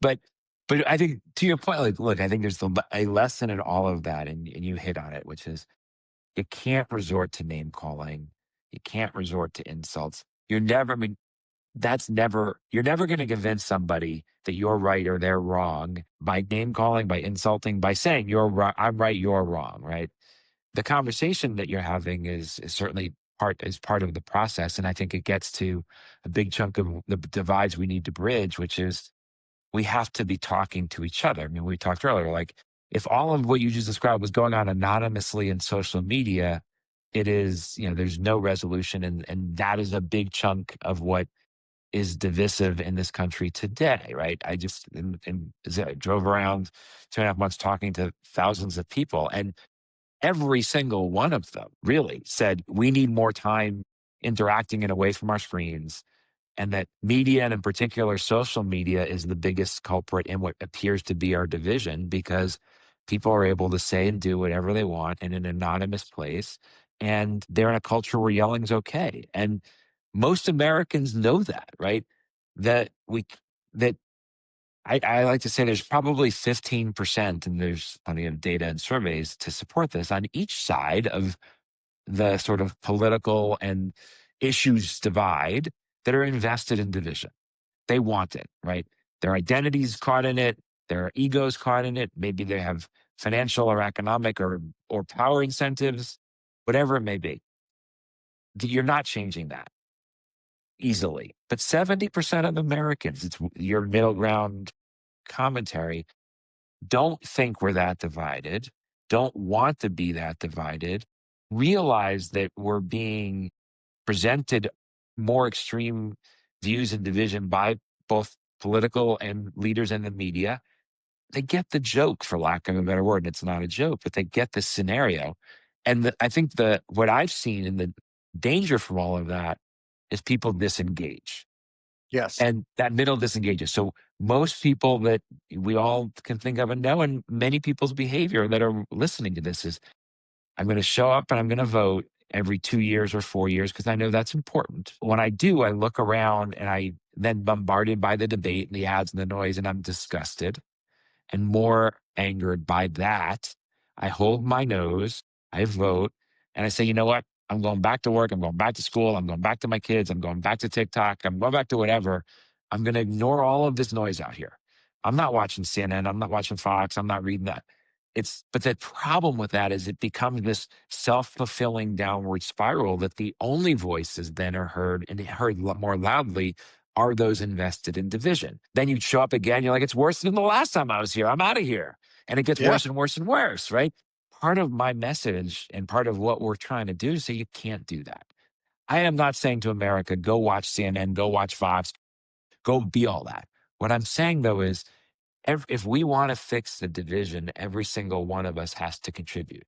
But I think to your point, like, look, I think there's a lesson in all of that, and you hit on it, which is you can't resort to name calling. You can't resort to insults. You're never, I mean, you're never going to convince somebody that you're right or they're wrong by name calling, by insulting, by saying you're right, I'm right, you're wrong, right? The conversation that you're having is certainly part of the process. And I think it gets to a big chunk of the divides we need to bridge, which is we have to be talking to each other. I mean, we talked earlier, like if all of what you just described was going on anonymously in social media, it is, there's no resolution. And that is a big chunk of what is divisive in this country today, right? I just as I drove around 2.5 months talking to thousands of people, and every single one of them really said, we need more time interacting and away from our screens, and that media, and in particular social media, is the biggest culprit in what appears to be our division, because people are able to say and do whatever they want in an anonymous place. And they're in a culture where yelling is okay. And most Americans know that, right? That that I like to say there's probably 15%, and there's plenty of data and surveys to support this, on each side of the sort of political and issues divide, that are invested in division. They want it, right? Their identity's caught in it, their ego's caught in it. Maybe they have financial or economic or power incentives, whatever it may be. You're not changing that easily. But 70% of Americans, it's your middle ground commentary, don't think we're that divided, don't want to be that divided, realize that we're being presented more extreme views and division by both political and leaders in the media. They get the joke, for lack of a better word. And it's not a joke, but they get the scenario. And I think what I've seen in the danger from all of that is people disengage, Yes. and that middle disengages. So most people that we all can think of and know, and many people's behavior that are listening to this, is I'm going to show up and I'm going to vote every 2 years or 4 years because I know that's important. When I do, I look around and I then bombarded by the debate and the ads and the noise, and I'm disgusted and more angered by that. I hold my nose, I vote, and I say, you know what? I'm going back to work. I'm going back to school. I'm going back to my kids. I'm going back to TikTok. I'm going back to whatever. I'm going to ignore all of this noise out here. I'm not watching CNN. I'm not watching Fox. I'm not reading that. But the problem with that is it becomes this self-fulfilling downward spiral, that the only voices then are heard, and heard more loudly, are those invested in division. Then you show up again, you're like, it's worse than the last time I was here. I'm out of here. And it gets Yeah. worse and worse and worse, right? Part of my message and part of what we're trying to do is say you can't do that. I am not saying to America, go watch CNN, go watch Fox, go be all that. What I'm saying though is, if we want to fix the division, every single one of us has to contribute.